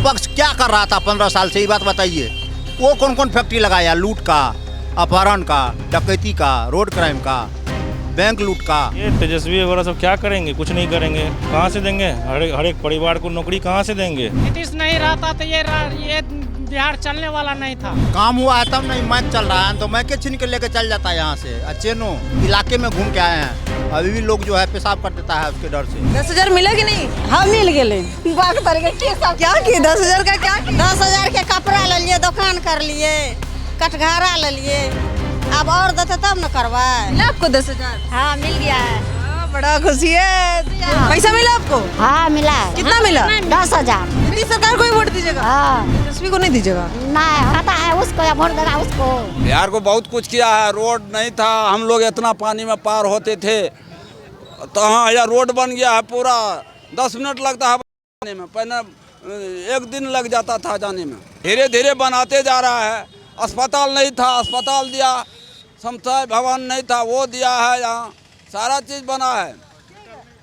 विपक्ष क्या कर रहा था 15 साल से, ये बात बताइए। वो कौन कौन फैक्ट्री लगाया, लूट का, अपहरण का, डकैती का, रोड क्राइम का, बैंक लूट का। ये तेजस्वी वगैरह सब क्या करेंगे? कुछ नहीं करेंगे। कहाँ से देंगे? हर एक परिवार को नौकरी कहाँ से देंगे? नीतीश नहीं रहता तो ये बिहार चलने वाला नहीं था। काम हुआ है तब नहीं, मैच चल रहा है तो मैच छीन के लेके चल जाता है यहाँ से। अच्छे नो इलाके में घूम के आए हैं, अभी भी लोग जो है पेशाब कर देता है उसके डर से। 10,000 मिला कि नहीं? हाँ मिल गए। क्या किए 10,000 का? क्या किए? 10,000 के कपड़ा ले लिए, दुकान कर लिए, कटघरा ले लिए। अब और देते तब न करवाए। मिला आपको 10,000? हाँ मिल गया है। बड़ा खुशी है। पैसा मिला आपको? हाँ मिला। कितना मिला? 10,000। नीतीश सरकार को ही वोट दीजिएगा? हाँ। तेजस्वी को नहीं दीजिएगा? नहीं पता है उसको, या वोट देगा उसको। बिहार को बहुत कुछ किया है। रोड नहीं था, हम लोग इतना पानी में पार होते थे, तो हाँ यार रोड बन गया है पूरा। 10 मिनट लगता है जाने में, पहले 1 दिन लग जाता था जाने में। धीरे धीरे बनाते जा रहा है। अस्पताल नहीं था, अस्पताल दिया। समताय भवन नहीं था, वो दिया है। यहाँ सारा चीज बना है।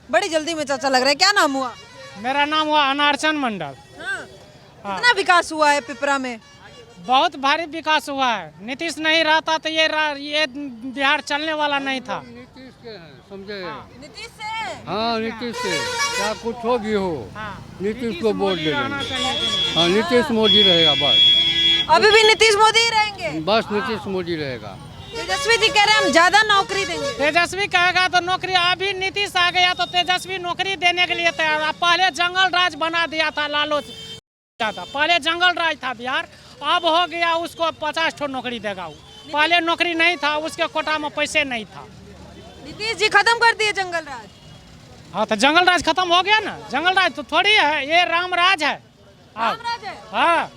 बड़ी जल्दी में चाचा लग रहा है। क्या नाम हुआ? मेरा नाम हुआ अनारचंद मंडल। कितना विकास हुआ है पिपरा में? बहुत भारी विकास हुआ है। नीतीश नहीं रहता तो ये बिहार चलने वाला नहीं था। नीतीश के हैं, समझे? नीतीश से? हाँ नीतीश से, क्या कुछ हो भी हो, हाँ। नीतीश को वोट दे रहना देंगे। चाहिए। हाँ नीतीश मोदी रहेगा बस। अभी भी नीतीश मोदी ही रहेंगे? बस नीतीश मोदी रहेगा। तेजस्वी जी कह रहे हैं हम ज्यादा नौकरी देंगे। तेजस्वी कहेगा तो नौकरी, अभी नीतीश आ गया तो तेजस्वी नौकरी देने के लिए तैयार है। पहले जंगल राज बना दिया था लालू था, पहले जंगल राज था बिहार, अब हो गया उसको 50 ठो नौकरी देगा वो। पहले नौकरी नहीं था, उसके कोटा में पैसे नहीं था। नीतीश जी खत्म कर दिए जंगल राज। हाँ तो जंगल राज खत्म हो गया ना। जंगल राज तो थोड़ी है, ये राम राज है। राम राज है? हाँ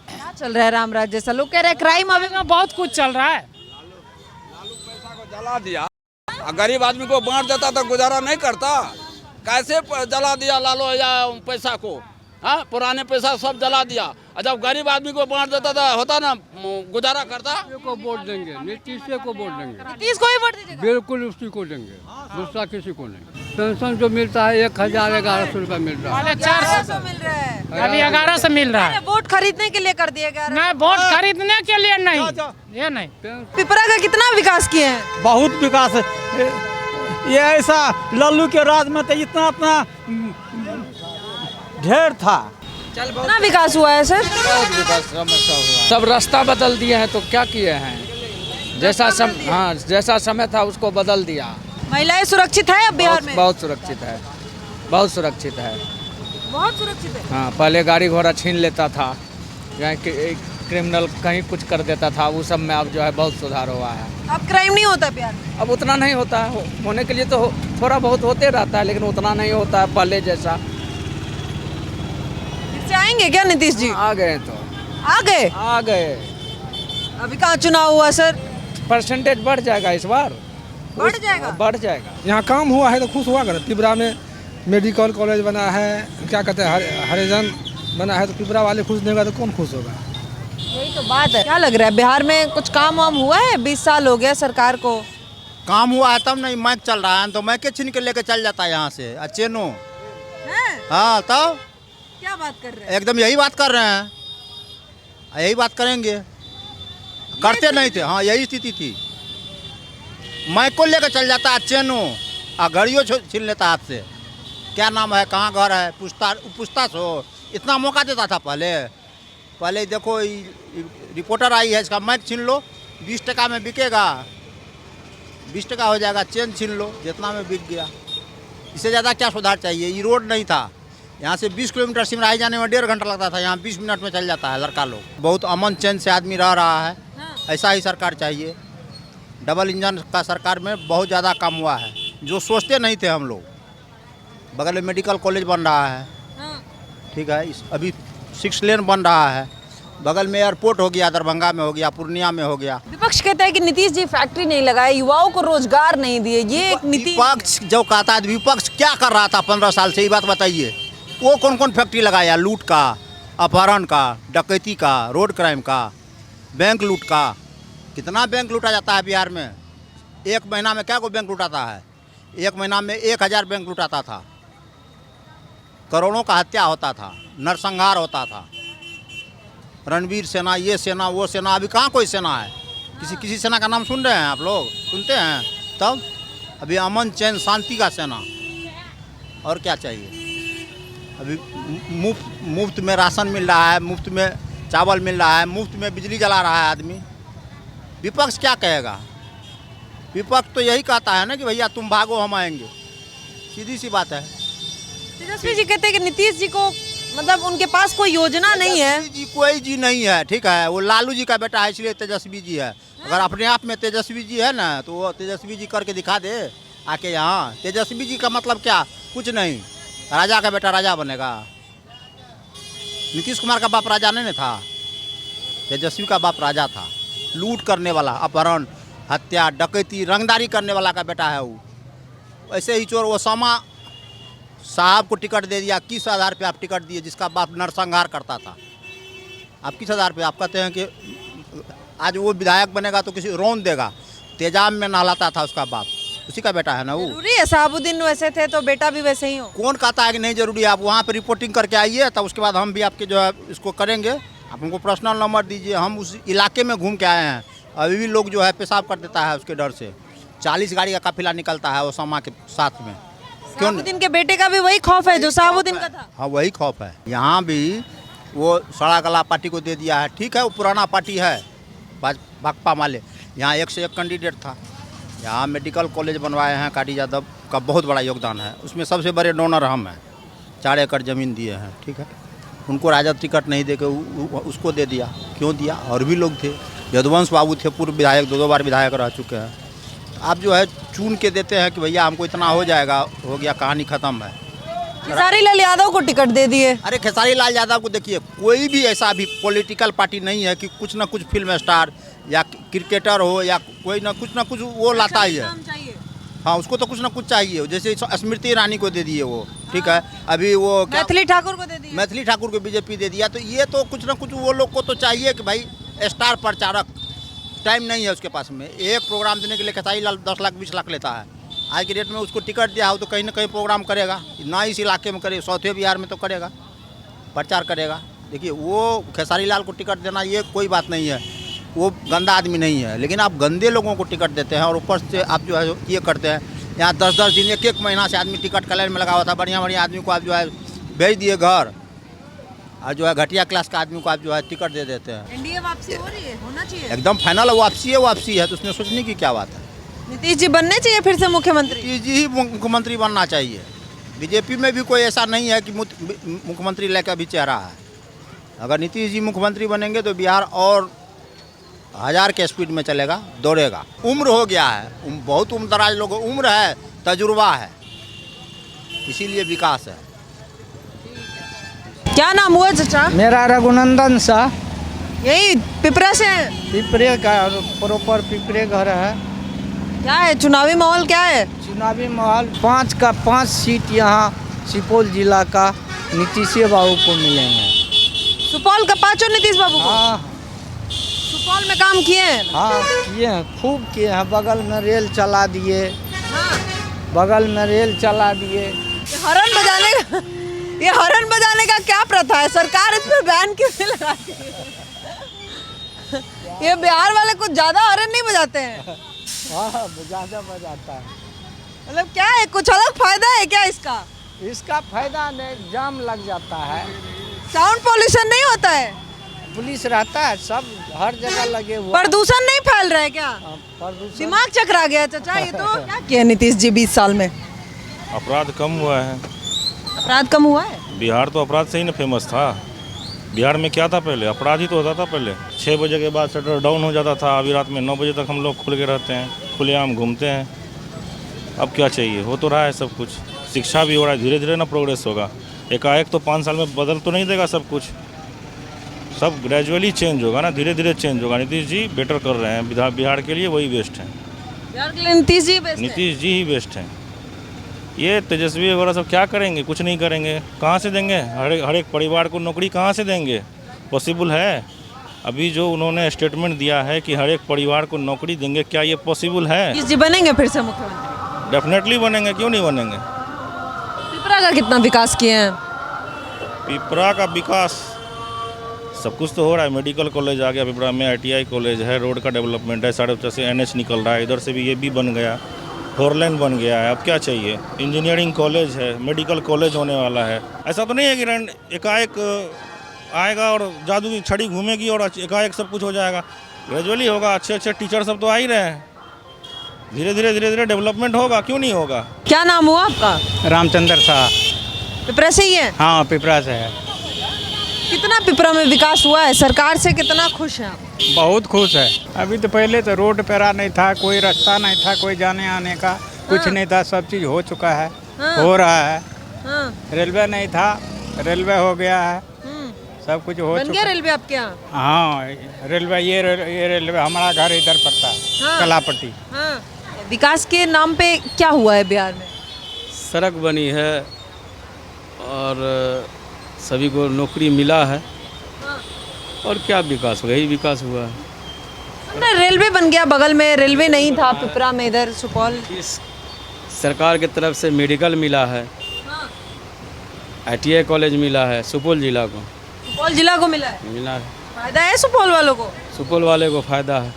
क्या चल रहा है राम राज जैसा? लोग कह रहे हैं क्राइम अभी में बहुत कुछ चल रहा है। लालू पैसा को जला दिया, गरीब आदमी को बांट देता तो गुजारा नहीं करता। कैसे जला दिया लालू या पैसा को? हाँ पुराने पैसा सब जला दिया, और जब गरीब आदमी को बांट देता था होता ना, गुजारा करता। को वोट देंगे, नीतीश को वोट देंगे, नीतीश को ही वोट दीजिएगा? बिल्कुल उसी को देंगे, दूसरा किसी को नहीं। पेंशन जो मिलता है 1,011 रुपया मिल रहा है। पहले 400 मिल रहा है, अभी 1100 मिल रहा है। वोट खरीदने के लिए कर दिया गया। नहीं, वोट खरीदने के लिए नहीं, ये नहीं। पिपरा का कितना विकास किए हैं? बहुत विकास है। ये ऐसा लल्लू के राज में तो इतना ढेर था। कितना विकास हुआ है सर? बहुत विकास समस्या हुआ। सब रास्ता बदल दिए हैं तो क्या किए हैं? जैसा समय था उसको बदल दिया। महिलाएं सुरक्षित है अब बिहार में? बहुत सुरक्षित है, बहुत सुरक्षित है। बहुत सुरक्षित है। हाँ पहले गाड़ी घोड़ा छीन लेता था, या क्रिमिनल कहीं कुछ कर देता था, वो सब में अब जो है बहुत सुधार हुआ है। अब क्राइम नहीं होता बिहार में? अब उतना नहीं होता है, होने के लिए तो थोड़ा बहुत होते रहता है, लेकिन उतना नहीं होता है पहले जैसा। फिर से आएंगे क्या नीतीश जी? आ गए तो आ गए? आ गए। अभी कहाँ चुनाव हुआ सर? परसेंटेज बढ़ जाएगा इस बार, बढ़ जाएगा? बढ़ जाएगा। यहाँ काम हुआ है तो खुश हुआ कर। पिपरा में मेडिकल कॉलेज बना है, क्या कहते हैं हरिजन बना है, तो पिपरा वाले खुश नहीं होगा तो कौन खुश होगा? यही तो बात है। क्या लग रहा है बिहार में कुछ काम वाम हुआ है? 20 साल हो गया सरकार को। काम हुआ है तब नहीं, मैच चल रहा है तो मैच छीन के लेके चल जाता है यहाँ से। अच्छे नो। हाँ तब क्या बात कर रहे हैं? एकदम यही बात कर रहे हैं, यही बात करेंगे। करते नहीं थे, हाँ यही स्थिति थी। माइक को लेकर चल जाता है चेनो, और गाड़ियों छीन लेता हाथ से। क्या नाम है, कहाँ घर है, पूछताछ हो, इतना मौका देता था पहले देखो रिपोर्टर आई है, इसका माइक छीन लो, 20 टका में बिकेगा, 20 टका हो जाएगा, चेन छीन लो, जितना में बिक गया। इससे ज़्यादा क्या सुधार चाहिए? ये रोड नहीं था, यहाँ से 20 किलोमीटर सिमराही जाने में 1.5 घंटा लगता था, यहाँ 20 मिनट में चल जाता है लड़का लोग। बहुत अमन चैन से आदमी रह रहा है। ऐसा ही सरकार चाहिए। डबल इंजन का सरकार में बहुत ज़्यादा काम हुआ है, जो सोचते नहीं थे हम लोग। बगल में मेडिकल कॉलेज बन रहा है, ठीक है, अभी 6 लेन बन रहा है। बगल में एयरपोर्ट हो गया, दरभंगा में हो गया, पूर्णिया में हो गया। विपक्ष कहता है कि नीतीश जी फैक्ट्री नहीं लगाए, युवाओं को रोजगार नहीं दिए। ये एक नीति। विपक्ष जो कहता है, विपक्ष क्या कर रहा था 15 साल से, ये बात बताइए। वो कौन कौन फैक्ट्री लगाया, लूट का, अपहरण का, डकैती का, रोड क्राइम का, बैंक लूट का। कितना बैंक लूटा जाता है बिहार में? एक महीना में क्या को बैंक लूटाता है? एक महीना में 1000 बैंक लूटाता था। करोड़ों का हत्या होता था, नरसंहार होता था। रणवीर सेना, ये सेना, वो सेना, अभी कहाँ कोई सेना है? किसी सेना का नाम सुन रहे हैं आप लोग? सुनते हैं? तब अभी अमन चैन शांति का सेना। और क्या चाहिए? अभी मुफ्त में राशन मिल रहा है, मुफ्त में चावल मिल रहा है, मुफ्त में बिजली जला रहा है आदमी। विपक्ष क्या कहेगा? विपक्ष तो यही कहता है ना कि भैया तुम भागो हम आएंगे, सीधी सी बात है। तेजस्वी जी कहते हैं कि नीतीश जी को मतलब उनके पास कोई योजना नहीं है। तेजस्वी जी कोई जी नहीं है, ठीक है, वो लालू जी का बेटा है इसलिए तेजस्वी जी है। अगर अपने आप में तेजस्वी जी है ना तो वो तेजस्वी जी करके दिखा दे आके यहाँ। तेजस्वी जी का मतलब क्या? कुछ नहीं, राजा का बेटा राजा बनेगा। नीतीश कुमार का बाप राजा नहीं था, तेजस्वी का बाप राजा था। लूट करने वाला, अपहरण, हत्या, डकैती, रंगदारी करने वाला का बेटा है वो। ऐसे ही चोर ओसामा साहब को टिकट दे दिया। किस आधार पे आप टिकट दिए? जिसका बाप नरसंहार करता था। आप किस आधार पे? आप कहते हैं कि आज वो विधायक बनेगा तो किसी रौन देगा। तेजाब में नहलाता था उसका बाप, उसी का बेटा है ना वो। जरूरी है साहबुद्दीन वैसे थे तो बेटा भी वैसे ही हो? कौन कहता है कि नहीं जरूरी है? आप वहाँ पे रिपोर्टिंग करके आइए, तब उसके बाद हम भी आपके जो है इसको करेंगे। आप हमको पर्सनल नंबर दीजिए, हम उस इलाके में घूम के आए हैं। अभी भी लोग जो है पेशाब कर देता है उसके डर से। 40 गाड़ी का काफिला निकलता है ओसामा के साथ में। क्यों? साहबुद्दीन के बेटे का भी वही खौफ है जो साहबुद्दीन का था। हाँ, वही खौफ है। यहाँ भी वो सड़ा गला पार्टी को दे दिया है। ठीक है, वो पुराना पार्टी है, भाकपा माले। यहाँ एक से एक कैंडिडेट था। यहाँ मेडिकल कॉलेज बनवाए हैं, काटी यादव का बहुत बड़ा योगदान है उसमें। सबसे बड़े डोनर हम हैं। 4 एकड़ ज़मीन दिए हैं, ठीक है। उनको राजद टिकट नहीं दे के उसको दे दिया। क्यों दिया? और भी लोग थे। यदुवंश बाबू थे, पूर्व विधायक, 2 बार विधायक रह चुके हैं। आप जो है चुन के देते हैं कि भैया हमको इतना हो जाएगा, हो गया, कहानी ख़त्म है। खेसारी लाल यादव को टिकट दे दिए। अरे खेसारी लाल यादव को देखिए, कोई भी ऐसा भी पॉलिटिकल पार्टी नहीं है कि कुछ ना कुछ फिल्म स्टार या क्रिकेटर हो या कोई ना कुछ वो लाता ही है। हाँ, उसको तो कुछ ना कुछ चाहिए। जैसे स्मृति ईरानी को दे दिए वो, ठीक है। अभी वो मैथिली ठाकुर को दे दिया। मैथिली ठाकुर को बीजेपी दे दिया। तो ये तो कुछ ना कुछ वो लोग को तो चाहिए कि भाई स्टार प्रचारक। टाइम नहीं है उसके पास में। एक प्रोग्राम देने के लिए खेसारी लाल 10 लाख 20 लाख लेता है। आज की डेट में उसको टिकट दिया हो तो कहीं ना कहीं प्रोग्राम करेगा ना। इस इलाके में करे, साउथ बिहार में तो करेगा, प्रचार करेगा। देखिए, वो खेसारी लाल को टिकट देना ये कोई बात नहीं है, वो गंदा आदमी नहीं है। लेकिन आप गंदे लोगों को टिकट देते हैं और ऊपर से आप जो है ये करते हैं। यहाँ 10-10 दिन, 1-1 महीना से आदमी टिकट कलर में लगा हुआ था। बढ़िया आदमी को आप जो है भेज दिए घर, और जो है घटिया क्लास का आदमी को आप जो है टिकट दे देते हैं। एनडीए वापसी हो रही है, होना चाहिए। एकदम फाइनल वापसी है तो उसमें सोचने की क्या बात है। नीतीश जी बनने चाहिए फिर से मुख्यमंत्री। नीतीश जी ही मुख्यमंत्री बनना चाहिए। बीजेपी में भी कोई ऐसा नहीं है कि मुख्यमंत्री लेकर भी चेहरा है। अगर नीतीश जी मुख्यमंत्री बनेंगे तो बिहार और 1000 के स्पीड में चलेगा, दौड़ेगा। उम्र हो गया है, बहुत उम्र दराज लोग, उम्र है, तजुर्बा है, इसीलिए विकास है। क्या नाम हुआ चाचा? मेरा रघुनंदन शाह, यही पिपरा से है? पिपरे का प्रॉपर पिपरे घर है। क्या है चुनावी माहौल, क्या है चुनावी माहौल? 5 सीट यहाँ सुपौल जिला का नीतीश बाबू को मिलेंगे। सुपौल का 5 नीतीश बाबू को? हाँ, सुपौल में काम किए हैं? हाँ किए हैं, खूब किए हैं। बगल में रेल चला दिए, हाँ। बगल में रेल चला दिए। ये हॉर्न बजाने का क्या प्रथा है? सरकार इस पर बैन क्यों लगाती है? ये बिहार वाले कुछ ज्यादा हॉर्न नहीं बजाते हैं? हाँ, ज़्यादा बजाता है। मतलब क्या है, कुछ अलग फायदा है क्या इसका? इसका फायदा नहीं, जाम लग जाता है। साउंड पोल्यूशन नहीं होता है? पुलिस रहता है, सब हर जगह लगे हुए। प्रदूषण नहीं फैल रहा है क्या? प्रदूषण। दिमाग चकरा गया चाचा। ये तो क्या किया नीतीश जी 20 साल में? अपराध कम हुआ है। अपराध कम हुआ है? बिहार तो अपराध से ही ना फेमस था। बिहार में क्या था पहले? अपराध ही तो होता था पहले। 6 बजे के बाद शटर डाउन हो जाता था। अभी रात में 9 बजे तक हम लोग खुल के रहते हैं, खुलेआम घूमते हैं। अब क्या चाहिए? हो तो रहा है सब कुछ। शिक्षा भी हो रहा है, धीरे धीरे ना प्रोग्रेस होगा। एकाएक तो 5 साल में बदल तो नहीं देगा सब कुछ। सब ग्रेजुअली चेंज होगा ना, धीरे धीरे चेंज होगा। नीतीश जी बेटर कर रहे हैं बिहार के लिए, वही बेस्ट है। बिहार के लिए नीतीश जी बेस्ट है? नीतीश जी ही बेस्ट हैं। ये तेजस्वी वगैरह सब क्या करेंगे? कुछ नहीं करेंगे। कहाँ से देंगे? हर एक परिवार को नौकरी कहाँ से देंगे? पॉसिबल है? अभी जो उन्होंने स्टेटमेंट दिया है कि हर एक परिवार को नौकरी देंगे, क्या ये पॉसिबल है? नीतीश जी बनेंगे फिर से मुख्यमंत्री? डेफिनेटली बनेंगे, क्यों नहीं बनेंगे। पिपरा का कितना विकास किए हैं? पिपरा का विकास सब कुछ तो हो रहा है। मेडिकल कॉलेज आ गया पिपरा में, ITI कॉलेज है, रोड का डेवलपमेंट है, 8.5 से NH निकल रहा है, इधर से भी ये भी बन गया, 4 लेन बन गया है। अब क्या चाहिए? इंजीनियरिंग कॉलेज है, मेडिकल कॉलेज होने वाला है। ऐसा तो नहीं है कि एकाएक आएगा और जादू की छड़ी घूमेगी और एकाएक सब कुछ हो जाएगा। ग्रेजुअली होगा, अच्छे टीचर सब तो आ ही रहे हैं, धीरे धीरे डेवलपमेंट होगा, क्यों नहीं होगा। क्या नाम हुआ आपका? रामचंद्र शाह। पिपरा से ही है? हाँ, पिपरा से है। कितना पिपरा में विकास हुआ है? सरकार से कितना खुश हैं आप? बहुत खुश है। अभी तो पहले तो रोड पैरा नहीं था, कोई रास्ता नहीं था, कोई जाने आने का कुछ नहीं था, सब चीज़ हो चुका है, हो रहा है। रेलवे नहीं था, रेलवे हो गया है, सब कुछ हो बन गया रेलवे आपके यहाँ? हाँ, रेलवे ये रेलवे हमारा घर इधर पड़ता है, कलापट्टी। विकास के नाम पे क्या हुआ है बिहार में? सड़क बनी है और सभी को नौकरी मिला है, और क्या विकास हुआ? यही विकास हुआ है। रेलवे बन गया, बगल में रेलवे नहीं था पिपरा में, इधर सुपौल। इस सरकार की तरफ से मेडिकल मिला है, ITI कॉलेज मिला है सुपौल जिला को। सुपौल जिला को मिला है? फायदा है सुपौल वालों को? सुपौल वाले को फायदा है।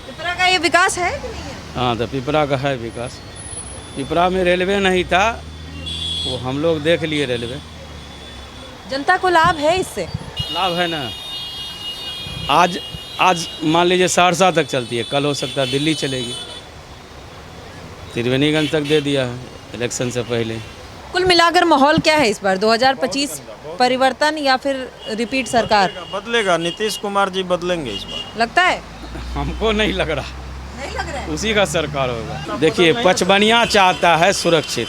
पिपरा का ये विकास है कि नहीं है? हाँ, तो पिपरा का है विकास। पिपरा में रेलवे नहीं था, वो हम लोग देख लिए रेलवे। जनता को लाभ है इससे? लाभ है ना। आज मान लीजिए सहरसा तक चलती है, कल हो सकता है दिल्ली चलेगी। त्रिवेणीगंज तक दे दिया है इलेक्शन से पहले। कुल मिलाकर माहौल क्या है इस बार 2025? परिवर्तन या फिर रिपीट सरकार? बदलेगा, नीतीश कुमार जी बदलेंगे इस बार, लगता है? हमको नहीं लग रहा, नहीं लग रहा है? उसी का सरकार होगा। देखिए, पचबनिया चाहता है सुरक्षित,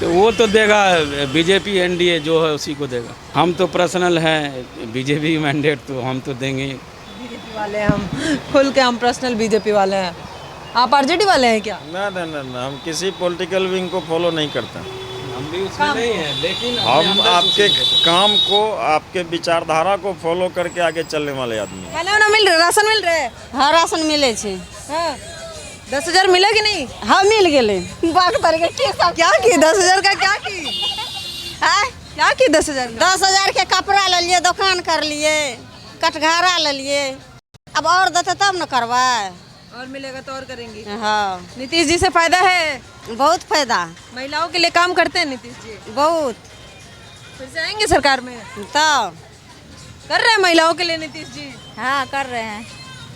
तो वो तो देगा बीजेपी, NDA जो है उसी को देगा। हम तो पर्सनल हैं, बीजेपी मैंडेट तो हम तो देंगे। बीजेपी वाले हैं हम, खुल के हम पर्सनल बीजेपी वाले हैं। आप RJD वाले हैं क्या? ना, हम किसी पॉलिटिकल विंग को फॉलो नहीं करते। हम भी उसमें नहीं हैं, लेकिन हम आपके काम को, आपके विचारधारा को फॉलो करके आगे चलने वाले आदमी। खाना मिल रहा, राशन मिल रहा है? हाँ, राशन मिले छे। हाँ, 10,000 मिला कि नहीं? हाँ, मिल गए। क्या की 10,000 का? क्या की? हाँ? क्या की 10,000? 10,000 के कपड़ा ले लिए, दुकान कर लिए, कटघारा ले लिए। अब और देते तब न करवाए। और मिलेगा तो और करेंगी। हाँ, नीतीश जी से फायदा है? बहुत फायदा। महिलाओं के लिए काम करते हैं नीतीश जी? बहुत। फिर से आएंगे सरकार में? तो कर रहे हैं महिलाओं के लिए नीतीश जी? हाँ, कर रहे हैं।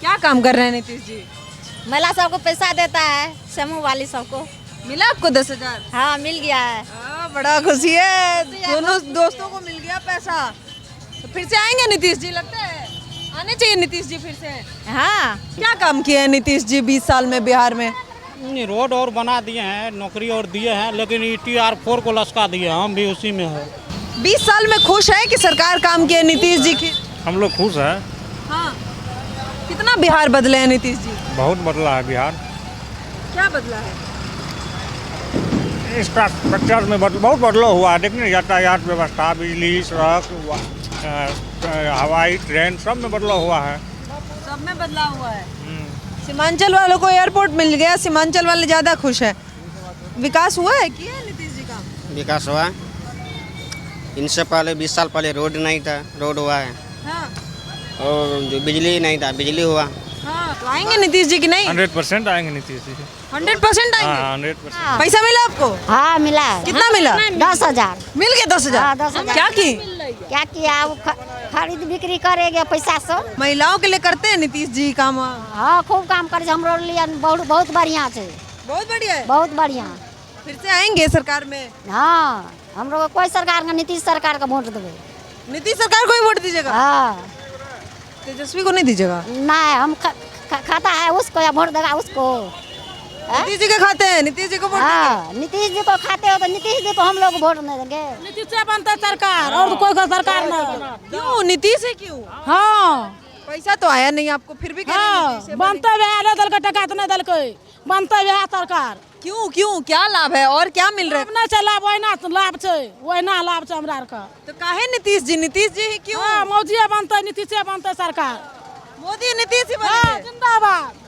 क्या काम कर रहे हैं नीतीश जी? महिला सबको पैसा देता है, समूह वाली सबको। मिला आपको 10,000? हाँ, मिल गया है। बड़ा खुशी है, दोनों दोस्तों को मिल गया पैसा। तो फिर से आएंगे नीतीश जी? लगता है आने चाहिए नीतीश जी फिर से। हाँ, क्या काम किए हैं नीतीश जी 20 साल में बिहार में? रोड और बना दिए हैं, नौकरी और दिए हैं, लेकिन TR4 को लसका दिए, हम भी उसी में है। 20 साल में खुश है कि सरकार काम किए नीतीश जी की? हम लोग खुश हैं। हाँ, कितना बिहार बदले हैं नीतीश जी? बहुत बदला है बिहार। क्या बदला है? इंफ्रास्ट्रक्चर में बहुत बदलाव हुआ है। देखिए, यातायात व्यवस्था, बिजली, सड़क, हवाई, ट्रेन, सब में बदलाव हुआ है। सब में बदलाव हुआ है। सीमांचल वालों को एयरपोर्ट मिल गया, सीमांचल वाले ज़्यादा खुश हैं। विकास हुआ है किया नीतीश जी का? विकास हुआ। इनसे पहले 20 साल पहले रोड नहीं था, रोड हुआ है। हाँ। और जो बिजली नहीं था, बिजली हुआ। हाँ, तो आएंगे नीतीश जी की नहीं? 100% आएंगे नीतीश जी। 100% आएंगे? हाँ, 100%। पैसा मिला आपको? हाँ, मिला। कितना मिला? 10,000 मिल गया। 10,000? हाँ, 10,000। क्या की? क्या किया? वो खरीद बिक्री करेंगे पैसा सब। महिलाओं के लिए करते हैं नीतीश जी काम? हाँ, खूब काम करे, हमरो लिए बहुत बढ़िया है। बहुत बढ़िया है? बहुत बढ़िया। फिर से आएंगे सरकार में? हाँ, हम लोग कोई सरकार का, नीतीश सरकार का वोट देंगे। नीतीश सरकार को ही वोट दीजिएगा? हाँ। तेजस्वी को नहीं दीजिएगा? नहीं, हम खाता है उसको या वोट देगा उसको। नीतीश जी के खाते हैं, नीतीश जी को वोट? हाँ, नीतीश जी को खाते हो तो नीतीश जी को हम लोग वोट नहीं देंगे। नीतीश से बनता सरकार, और कोई का सरकार नहीं। क्यों नीतीश है? क्यों? हाँ, पैसा तो आया नहीं आपको, फिर भी बनता है दल का टका तो नहीं दल के, बनता है सरकार। क्यों क्यों क्या लाभ है और क्या मिल रहा है? नहीं चला वहीना लाभ छे, वहीना लाभ छे हमरा का। तो काहे नीतीश जी ही क्यों? मोदी बनता, नीतीश बनता सरकार। मोदी नीतीश ही जिंदाबाद।